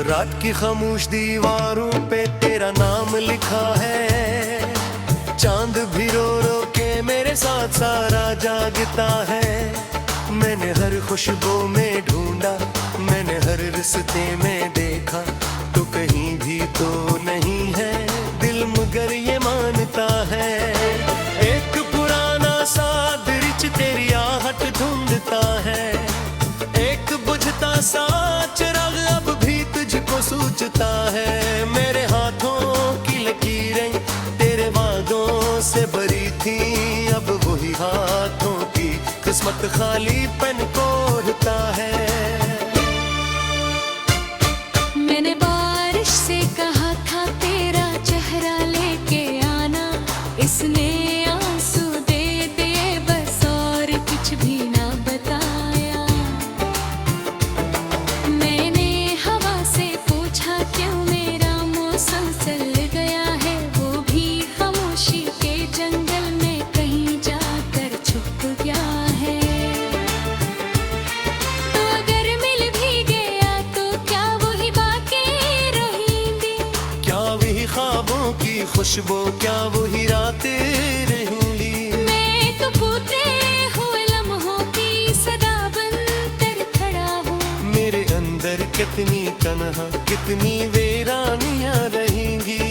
रात की खामोश दीवारों पे तेरा नाम लिखा है। चांद भी रो रो के मेरे साथ सारा जागता है। मैंने हर खुशबू में ढूंढा, मैंने हर रिश्ते में देखा, तो कहीं भी तो नहीं है दिल मगर ये मानता है। एक पुराना सा दृश्य तेरी आहट ढूंढता है, एक बुझता सा चिराग अब भी तुझको सूझता है। मेरे हाथों की लकीरें तेरे वादों से भरी थी, अब वही हाथों की किस्मत खालीपन कोरता है। मैंने बारिश से कहा था तेरा चेहरा लेके आना, इसने आंसू दे दिए बस और कुछ भी ना बताया। मैंने हवा से पूछा क्यों मेरा मौसम चल गया है, वो भी खामोशी के जंगल में कहीं जाकर छुप गया है। तो अगर मिल भी गया तो क्या वही बातें रहेंगी, क्या वही ख्वाबों की खुशबू, क्या वही रातें रहेंगी। मैं तो फूटे हुए लम्हों की सदा बनकर खड़ा हूँ। मेरे अंदर कितनी तन्हा, कितनी वीरानियां रहेंगी।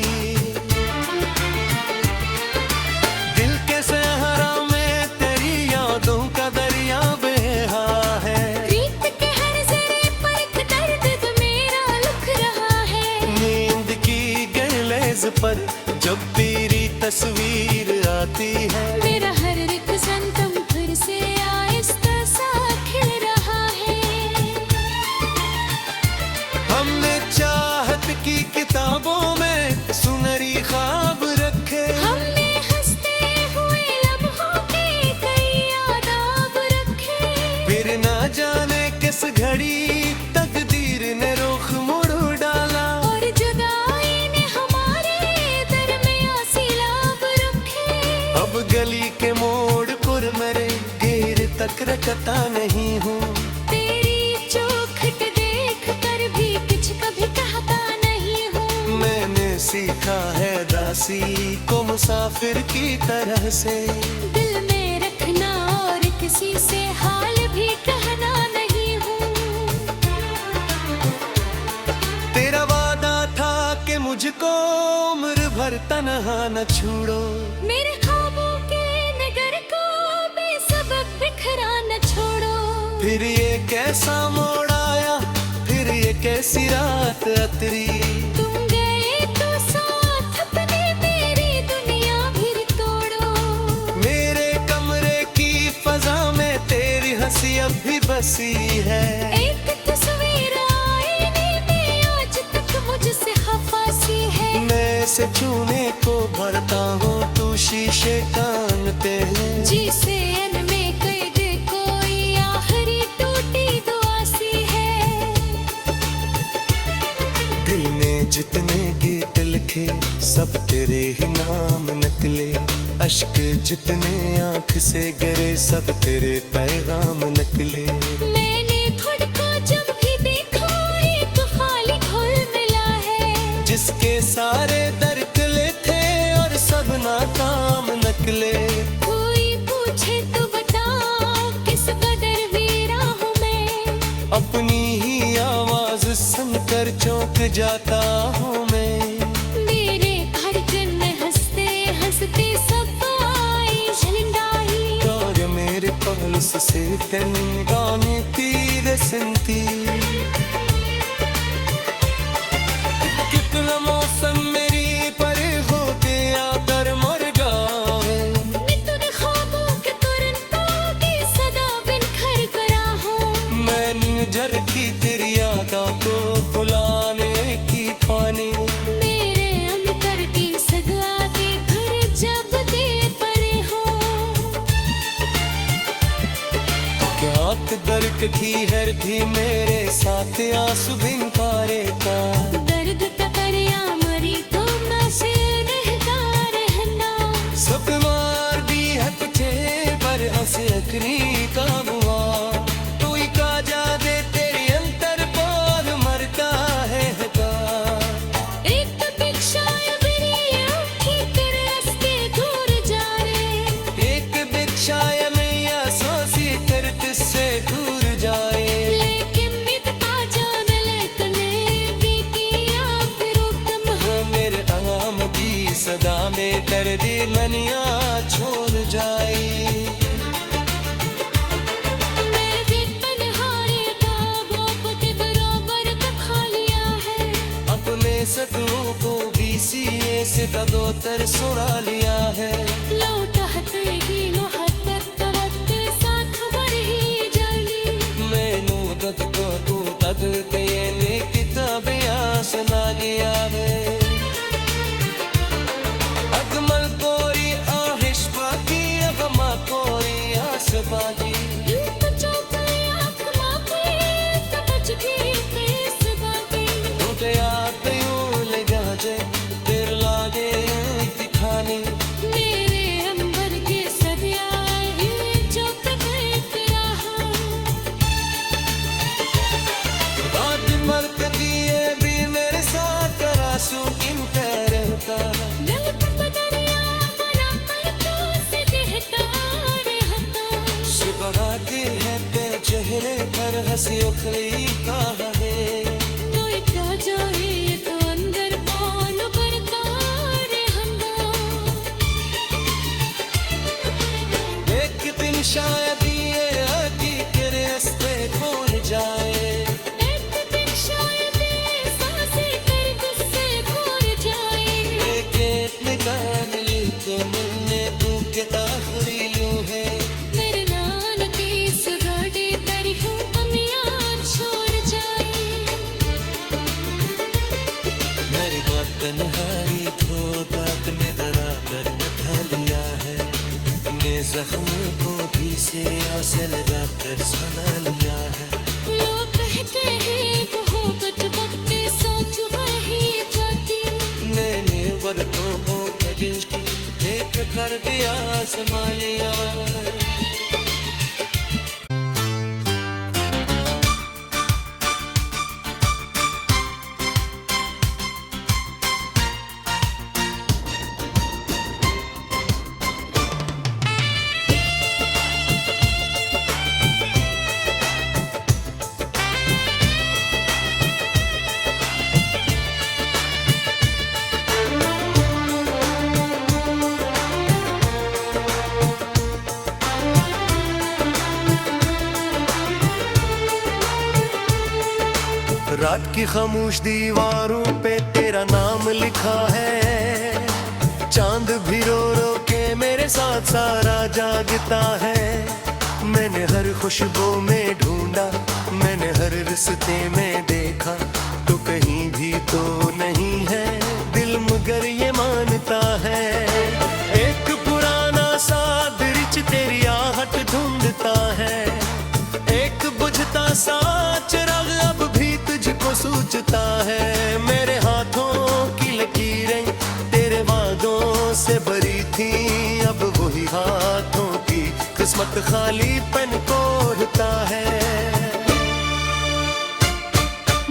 दिल के सहरा में तेरी यादों का दरिया बहा है। रीत के हर जरे पर एक दर्द मेरा लुक रहा है। नींद की गहलेज पर जब तेरी तस्वीर आती है, मेरा हर एक संतम फिर से आहिस्ता सा खिल रहा है। हमने चाहत की किताबों में सुनहरी ख्वाब रखे। हमने हंसते हुए लम्हों के कई आदाब रखे। फिर ना जाने किस घड़ी तकदीर ने रुख मोड़ डाला। और जुदाई ने हमारे दरमियां सिलाब रखे। अब गली के मोड़ पर मेरे घेर तक रखता नहीं हूँ। तेरी चौखट देख कर भी कुछ कभी कहता नहीं हूँ। मैंने सीखा है दासी को मुसाफिर की तरह से, दिल में रखना और किसी से हाल भी कहना नहीं हूँ। तेरा वादा था कि मुझको उम्र भर तन्हा न छोड़ो। मेरे ख्वाबों के नगर को बेसबब बिखरा न छोड़ो। फिर ये कैसा मोड़ आया, फिर ये कैसी रात अतरी। तुम गए तो साथ अपने मेरी दुनिया भी तोड़ो। मेरे कमरे की फजा में तेरी हंसी अब भी बसी है। एक तस्वीर आईने में आज तक मुझसे खफासी है। मैं से छूने को भरता हूँ, तू शीशे कानते हैं। जिसे अन में कैद कोई आखिरी टूटी दुआ सी है। दिल ने जितने गीत लिखे सब तेरे ही नाम नकले। अश्क जितने आँख से गिरे सब तेरे पैगाम नकले। मैंने खुद को जब भी देखा एक खाली घुल मिला है। जिसके सारे दरकले थे और सब नाकाम नकले। कोई पूछे तो बताओ किस कदर वीरा हूँ मैं। अपनी ही आवाज सुनकर चौंक जाता हूँ मैं। मेरे धड़कन में हंसते हंसते सब आई झंडाई। और मेरे पल्स से तेरी गाने तीर सुनती। कितना मौसम मेरी पर हो गया कर मर गावे। नितुन ख्वाबों के तुरंतों की सदा बिनखर करा हूँ। मैंने झरकी तेरी यादों को बुलाने की ठानी। मेरे अंतर की सदा के घर जब दे पड़े हो। क्या दर्द की हर थी मेरे साथ आंसू बिनकारे का। दर्द तकरिया मरी तो मैं से रहता रहना। सब मार दी है पीछे पर हंसे अखरी का हुआ। कोई का जा दे तेरी अंतर पर मरता है का दो तर सुना लिया है लौटते ही मोहब्बत तवत्ते साथ बरही जाली मैनू दद को तू दद ते ने किताबियां सुना लिया है अजमल कोई आहिश बाकी अगमा कोई आस बाकी तो चौके आँख मापे तो बच गई पेस बाकी टूटे आते यूं लगा जे तेर लागे दिखानी मेरे अंबर के सदियाँ ही चौक गए प्याहा बात मर्क दिए भी मेरे साथ करासू किन रहता ललक बदरिया बना पर तो से देहता रहता सुबह आती है तेरे चेहरे पर हंसी उखड़ी कहाँ है तो इतना जाए तो अंदर कौन बढ़ता रहता एक दिन शायद ये आती तेरे रास्ते खोल जाए एक दिन शायद सांसें कर गुस्से भूल जाए एक एक निकाल ली तो मैंने तू के आखिरी यूं है मेरे नान की इस गाड़ी तेरी हूँ अमियान छोड़ जाए मेरी बात तन्हाई खो बात में दरा कर बैठा लिया है ने जख्म को भी से आसे लगा कर सुना लिया है लोग कहते हैं मोहब्बत वक्त सोच वही जाती मैंने वर्तों को कजिश की एक कर दिया समालिया रात की खामोश दीवारों पे तेरा नाम लिखा है चांद भी रो रो के मेरे साथ सारा जागता है मैंने हर खुशबू में ढूंढा मैंने हर रिश्ते में देखा तो कहीं भी तो नहीं है दिल मगर ये मानता है एक पुराना सा दृश्य तेरी आहट ढूंढता है एक बुझता सा चिराग अब भी तुझको सूझता है मेरे हाथों की लकीरें तेरे वादों से भरी थी अब वही हाथों की किस्मत खाली पन कोरता है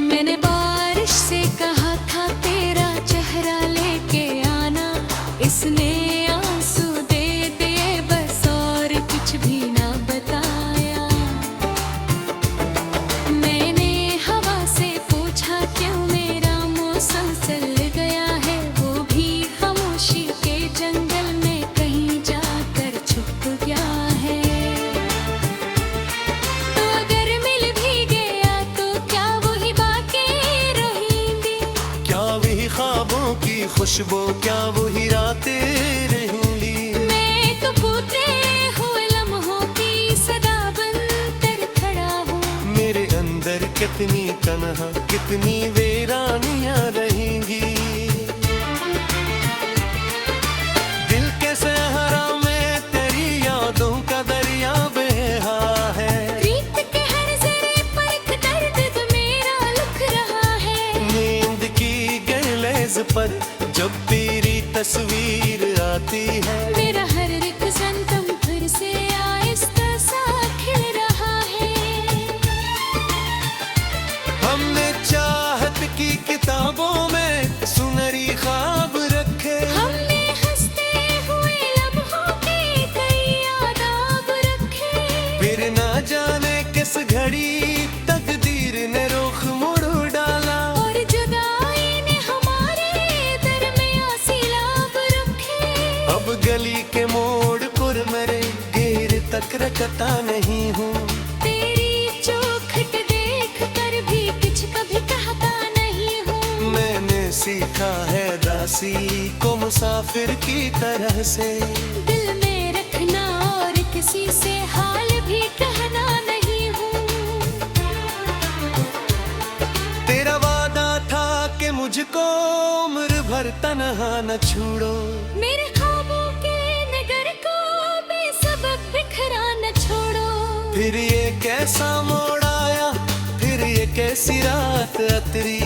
मैंने बारिश से कहा था तेरा चेहरा लेके आना इसने आंसू दे दिए बस और कुछ भी ना बताया मैंने हवा से पूछा क्यों मेरा मौसम चल गया है वो भी खामोशी के जंगल में कहीं जाकर छुप गया है तो अगर मिल भी गया तो क्या वही बातें रहेंगी क्या वही ख्वाबों की खुशबू क्या वही रातें रहेंगी मैं तो फूटे हुए लम्हों की सदा बनकर खड़ा हूँ मेरे अंदर कितनी तन्हा कितनी वीरानियां रहेंगी दिल के सहरा में तेरी यादों का दरिया बहा है प्रीत के हर जरे पर एक दर्द मेरा लिख रहा है नींद की गहलेज पर जब तेरी तस्वीर आती है मेरा हर एक संतम फिर से आहिस्ता सा खिल रहा है हमने चाहत की किताबों में सुनहरी ख्वाब रखे हमने हंसते हुए लम्हों के कई आदाब रखे फिर ना जाने किस घड़ी तकदीर ने रुख मुड़ डाला और जुदाई ने हमारे दरमियां सिलाब रखे अब गली के मोड़ पर मेरे घेर तक रखता नहीं हूँ तेरी चौखट देख कर भी कुछ कभी कहता नहीं हूँ मैंने सीखा है दासी को मुसाफिर की तरह से। दिल में रखना और किसी से हाल भी कहना नहीं हूँ। तेरा वादा था कि मुझको उम्र भर तन्हा न छोड़ो। मेरे ख्वाबों के नगर को बेसबब बिखरा न छोड़ो। फिर ये कैसा मोड़ आया, फिर ये कैसी रात अतरी।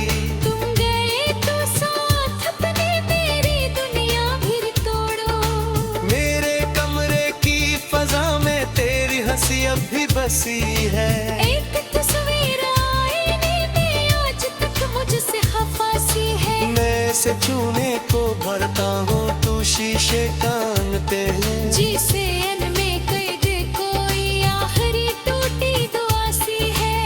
तुम गए तो साथ अपने मेरी दुनिया भी तोड़ो। मेरे कमरे की फजा में तेरी हंसी अब भी बसी है। एक तस्वीर आईने में आज तक मुझसे खफा सी है। मैं इसे छूने को भरता हूँ, तू शीशे कांगते हैं। जिसे अन में कैद कोई आखिरी टूटी दुआ सी है।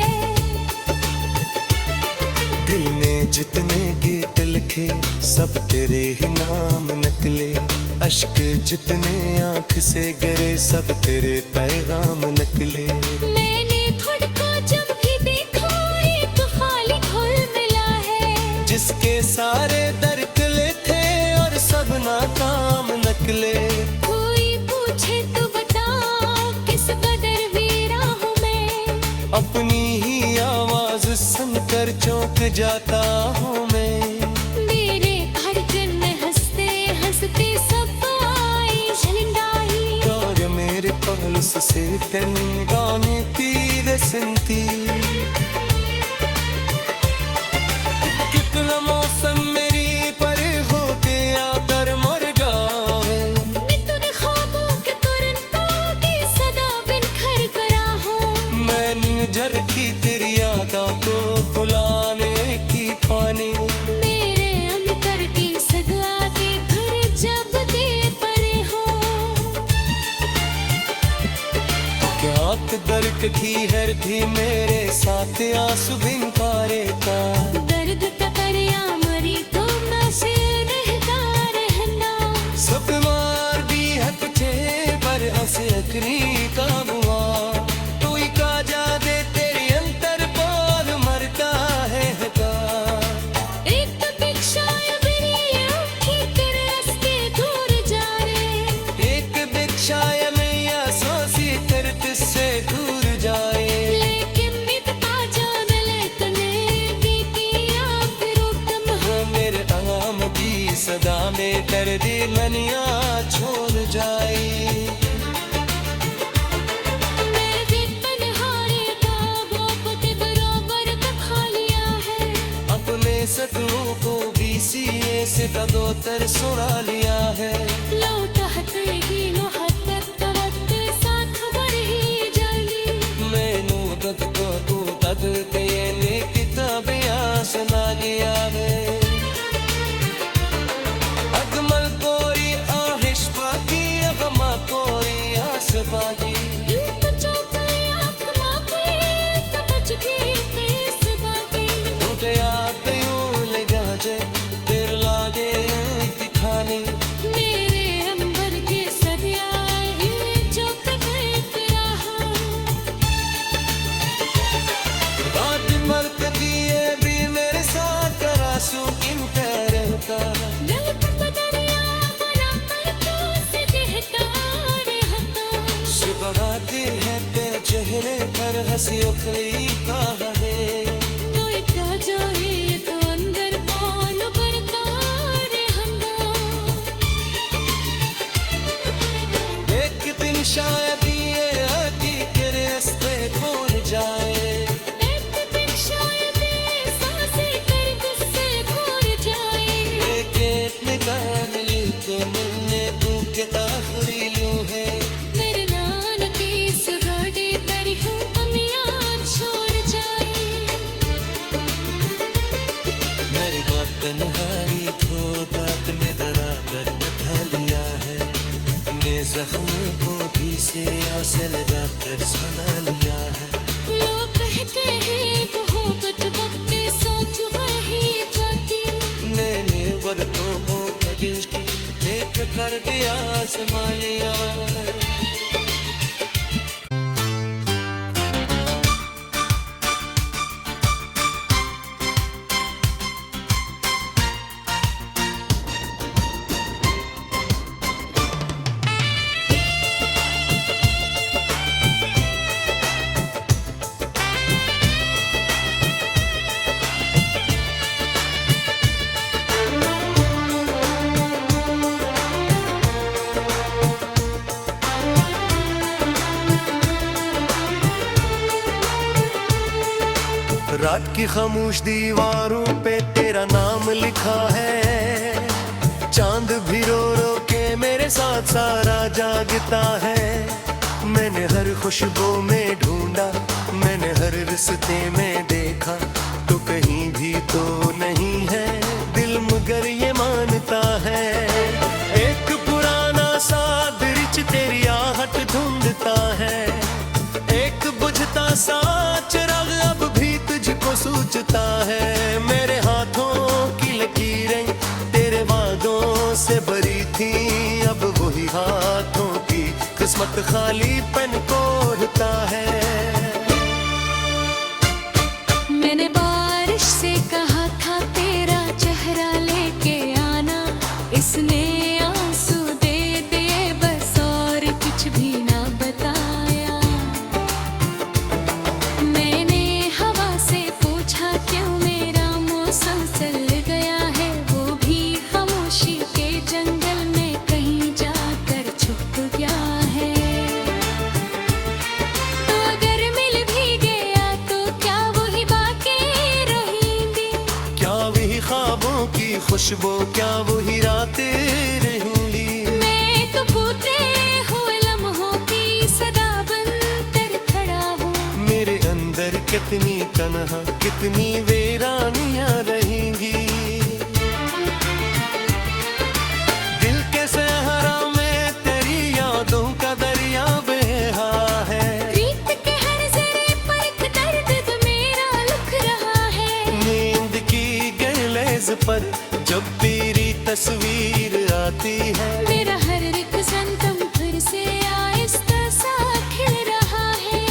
दिल ने जितने गीत लिखे सब तेरे ही नाम निकले। अश्क जितने आंख से गिरे सब तेरे पैगाम निकले। मैंने खुद को जब भी देखा एक खाली घुल मिला है। जिसके सारे दरकले थे और सब नाकाम निकले। कोई पूछे तो बता किस कदर वीरा हूँ मैं। अपनी ही आवाज सुनकर चौंक जाता हूँ मैं। मेरे धड़कन में हंसते हंसते सब आई झलंडाई। और मेरे पल्स से तेन गाने पीर सुनती। कितना मौसम मेरी पर होके आकर मर गावे। मिथुन ख्वाबों के तुरंतों की सदा बिनखर गया हूँ। मैंने झरकी तेरी यादों को बुलाने की पानी। मेरे अंतर की सदा के घर जब दे परे हो। क्या दर्द की हर थी मेरे साथ आंसू बिनकारे का। दर्द टकरिया मरी तो मैं से रहता रहना। सब मार भी है पीछे पर हंसे अखरी का हुआ। तू ही का जा दे तेरी अंतर पाल मरता है हका। एक तो भिक्षाएं मेरी आँखें तेरे रास्ते दूर जा रे। एक भिक्षाया मैया सोसी कर तुझसे दूर जाए। लेकिन मिटता जान ले तने भी किया फिर उत्तम हो। मेरे आम की सदा में दर्दी मनिया छोड़ जाए। मैं भी पनहारे का मोहब्बत बराबर का खा लिया है। अपने सदों को भी सीए से दगोतर सुना लिया है। लौटते ही मोहब्बत तवत साथ बढ़ ही जाली। मैनू तद को तू तद के ने किताबें सुना लिया है। अकमल कोरी आहिश बाकी अगमा कोरी आस बाकी। यूं तो चौके आँखों पे तो बच गई पेश बाकी। टूटे याद यूं लगा जे तेरे लागे दिखानी। मेरे अंबर के सरियाए जो तक रहा। बात मर्क दिए भी मेरे साथ करासू किन का। दिल पर दरिया बना कर तो से कहता रहता। सुबह आती है तेरे चेहरे पर हंसी उखड़ी का है। तो क्या जाए तो अंदर कौन करता रहता। एक दिन शायद ये आती के रास्ते भूल जाए। एक दिन शायद सांसें कर गुस्से भूल जाए। एक निगाह मिली तो मिलने तू के आखिरी लू है। मेरे नान की सुगाड़े तेरी हूँ अमियाँ छोड़ जाए। मेरी बात तन्हाई को बात में बराबर बैठा लिया है। मैं जख्म को भी से आसे लगा कर सुना लिया है। लोग कहते हैं मोहब्बत वक्त सोच वही जाती। मैंने वरतों को कदिश की एक कर दिया समालिया। रात की खामोश दीवारों पे तेरा नाम लिखा है, चांद भी रो रो के मेरे साथ सारा जागता है। मैंने हर खुशबू में ढूंढा, मैंने हर रिश्ते में देखा, तो कहीं भी तो नहीं है दिल मगर ये मानता है। एक पुराना सा दृश्य तेरी आहट ढूंढता है, एक बुझता सा चिराग अब भी तुझको सूझता है। मेरे हाथों की लकीरें तेरे वादों से भरी थी, अब वही हाथों की किस्मत खाली पन कोरता है। मैंने बारिश से कहा था तेरा चेहरा लेके आना, इसने आंसू दे दिए बस और कुछ भी ना बताया। मैंने हवा से पूछा क्यों मेरा मौसम चल गया है, वो भी खामोशी के जंगल में कहीं जाकर छुप गया है। तो अगर मिल भी गया तो क्या वही बातें रहेंगी, क्या वही ख्वाबों की खुशबू, क्या वही रातें रहेंगी। मैं तो फूटे हुए लम्हों की सदा बनकर खड़ा हूँ। मेरे अंदर कितनी तन्हा कितनी वीरानियां रहेंगी। दिल के सहरा में तेरी यादों का दरिया बहा है, रीत के हर जरे पर एक दर्द तो मेरा लुक रहा है। नींद की गहलेज पर जब तेरी तस्वीर आती है, मेरा हर एक संतम फिर से आहिस्ता सा खिल रहा है।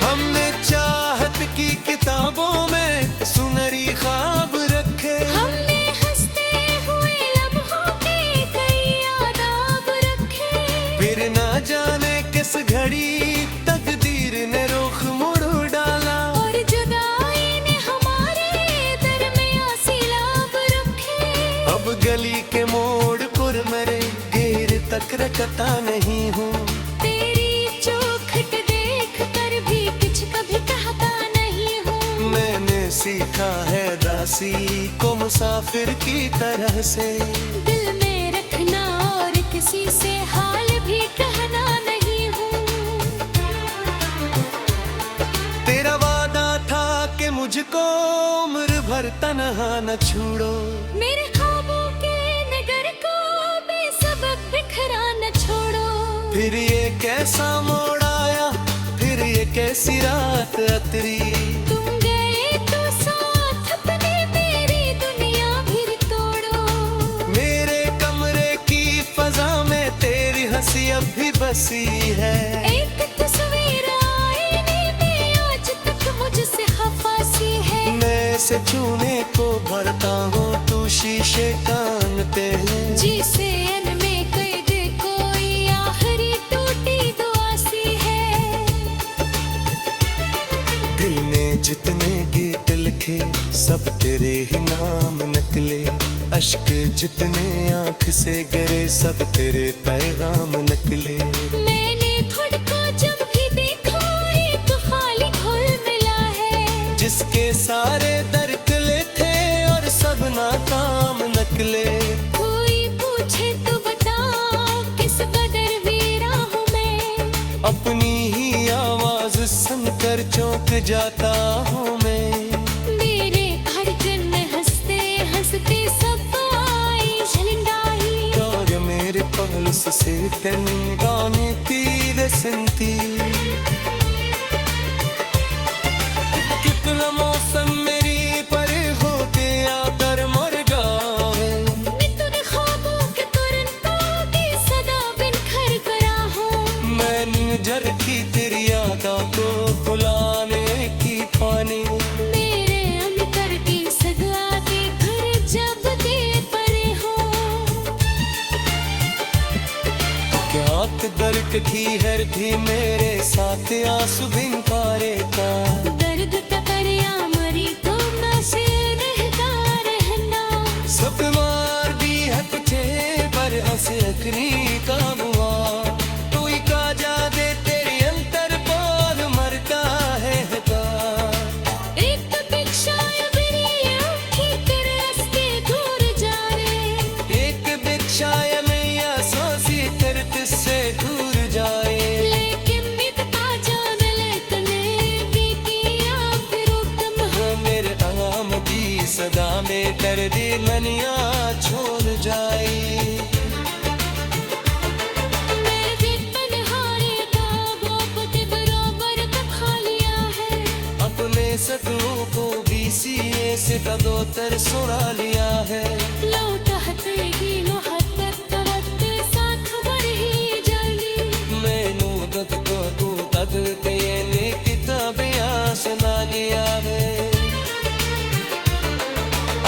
हमने चाहत की किताबों में सुनहरी ख्वाब रखे, हमने हंसते हुए लम्हों के कई आदाब रखे। फिर ना जाने किस घड़ी तकदीर ने रुख मोड़ डाला, और जुदाई ने हमारे दरमियां सिलाब रखे। अब गली के मोड़ पर मेरे घेर तक रखता नहीं हूँ। तेरी चौखट देख कर भी कुछ कभी कहता नहीं हूँ। मैंने सीखा है दासी को मुसाफिर की तरह से, दिल में रखना और किसी से हाल भी कहना नहीं हूँ। तेरा वादा था कि मुझको उम्र भर तन्हा न छोड़ो, मेरे ख्वाबों के नगर को बेसबब बिखरा न छोड़ो। फिर ये कैसा मोड़ आया, फिर ये कैसी रात अतरी। तुम गए तो साथ अपने मेरी दुनिया भी तोड़ो। मेरे कमरे की फजा में तेरी हंसी अब भी बसी है, एक तस्वीर आईने में आज तक मुझसे खफा सी है। मैं से छूने को भरता हूँ, तू शीशे कानते हैं। जिसे अन में कैद कोई आखिरी टूटी दुआ सी है। दिल ने जितने गीत लिखे सब तेरे ही नाम निकले, अश्क जितने आंख से गिरे सब तेरे पैगाम निकले। मैंने खुद को जब भी देखा एक खाली घुल मिला है, जिसके सारे दरकले थे और सब नाकाम निकले। कोई पूछे तो बता किस कदर वीरा हूँ मैं, अपनी ही आवाज सुनकर चौंक जाता हूँ मैं। मेरे धड़कन में हंसते हंसते सब आई झलंडाई। कार्य मेरे पल्स से गाने तीर संती, कितना मौसम मेरी पर हो गया कर मर गावे। मिथुन ख्वाबों के तुरंतों की सदा बिन खर करा हूँ। मैंने झरकी तेरी यादा को बुलाने की पानी, मेरे अंतर की सदा के घर जब दे परे हो। क्या दर्द की हर थी मेरे साथ आंसू बिन पारे का। दर्द टकरिया मरी तो मैं से रहता रहना। सब मार दी है तुझे पर हंस अखरी का हुआ, तू ही का जा दे तेरी अंतर पाल मरता है ने कर दी मनिया छोड़ जाई। मेरे तन्हाई का बाप के बराबर का खा लिया है। अपने सपनों को BCA से कदोतर सुना लिया है। लौटते ही मोहब्बत तवत्ते साथ बरही जाली। मैनू दत को तू दत के ने किताबियां सुना लिया है।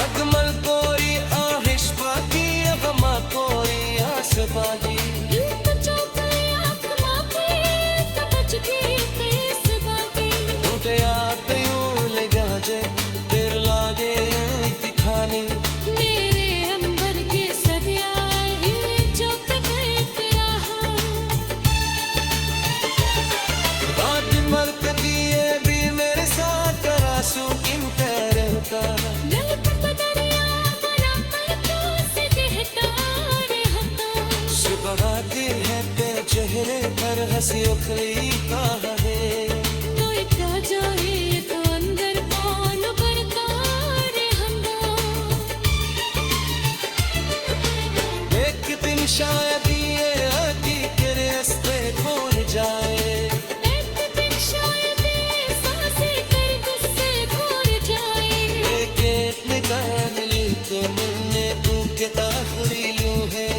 अकमल कोई आहिश बाकी अगमा कोई आस बागी। यूं चौके आत्मा पे तपच की पेस बाकी। टूटे आते यूं लगा जे तेर लागे दिखानी। मेरे अंबर के सदियाए चौक पे तेरा बात मर्क दिए भी मेरे साथ करासू किन रहता। ललकत दरिया बना पलकों से कहता रहता। सुबह आती है तेरे चेहरे पर हंसी उखड़ी का है। कोई क्या जाए तो अंदर कौन बढ़ता रहता। एक दिन शायद ये आती के रास्ते खोल जाए। एक दिन शायद ये सांसें कर गुस्से भूल जाए। एक निकाल ली तो मैंने तू के आखिरी लू है।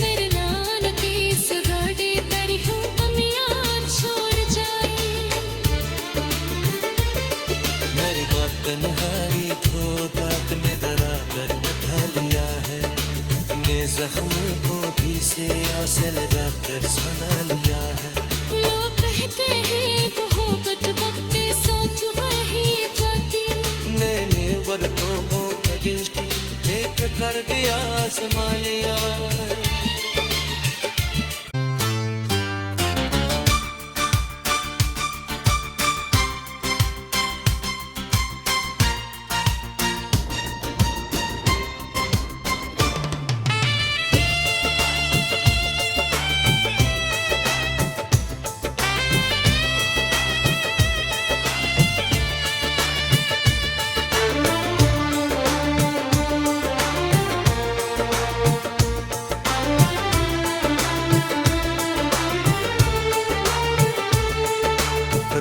मेरे नान की इस गाड़ी पर हूँ अमियाँ छोड़ जाए। मेरी बात तन्हाई खो दात में दरा कर बैठा लिया है। ने जख्म को भी से आसे लगा कर सुना लिया है। लोग कहते हैं मोहब्बत वक्त सोच वही जाती। मैंने वर्तों को कजिश की एक कर दिया समालिया।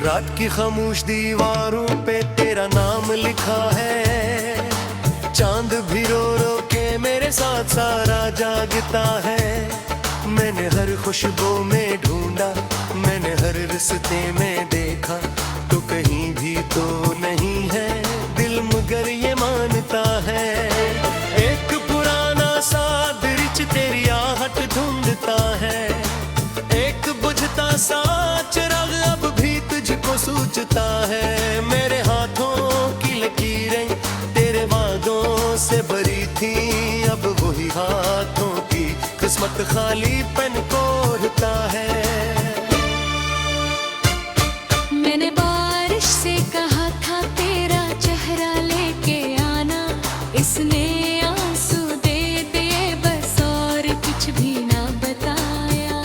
रात की खामोश दीवारों पे तेरा नाम लिखा है। चांद भी रो रो के मेरे साथ सारा जागता है। मैंने हर खुशबू में ढूंढा, मैंने हर रिश्ते में देखा, तो कहीं भी तो नहीं है दिल मगर ये मानता है। एक पुराना सा दृश्य तेरी आहट ढूंढता है। एक बुझता सा चिराग अब भी तुझको सूझता है। मेरे हाथों की लकीरें तेरे वादों से भरी थी, अब वही हाथों की किस्मत खाली पन कोरता है। मैंने बारिश से कहा था तेरा चेहरा लेके आना। इसने आंसू दे दिए बस और कुछ भी ना बताया।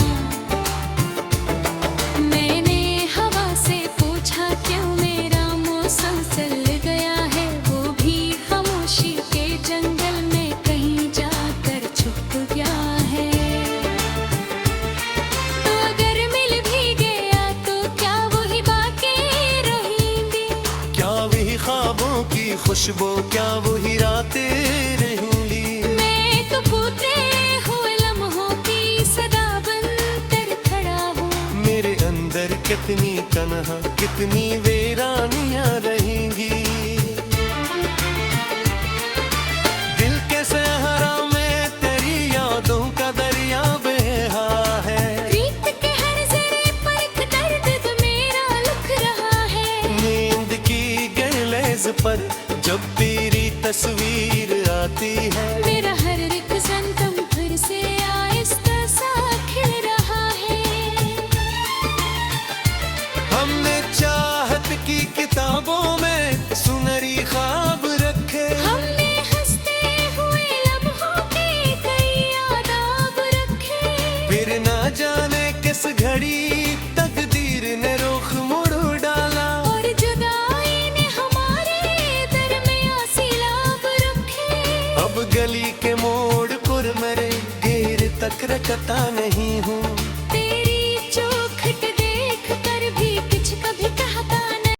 मैंने हवा से पूछा क्यों मेरा मौसम चल गया है। वो भी खामोशी के जंगल में कहीं जाकर छुप गया है। तो अगर मिल भी गया तो क्या वही बातें रहेंगी। क्या वही ख्वाबों की खुशबू, क्या वही रातें रहेंगी। मैं तो फूटे हुए लम्हों की सदा बनकर खड़ा हूँ। मेरे अंदर कितनी तन्हा कितनी वीरानियां रहेंगी। दिल के सहरा में तेरी यादों का दरिया बहा है। रीत के हर जरे पर एक दर्द मेरा लिख रहा है। नींद की गहलेज पर जब तेरी तस्वीर आती है। मेरा हर एक संतम फिर से आहिस्ता सा खिल रहा है। हमने चाहत की किताबों में सुनहरी ख्वाब रखे। हमने हंसते हुए लम्हों के कई आदाब रखे। फिर ना जाने किस घड़ी तकदीर ने रुख मोड़ डाला। और जुदाई ने हमारे दरमियां सिलाब रखे। गली के मोड़ पर मेरे घेर तक रखता नहीं हूँ।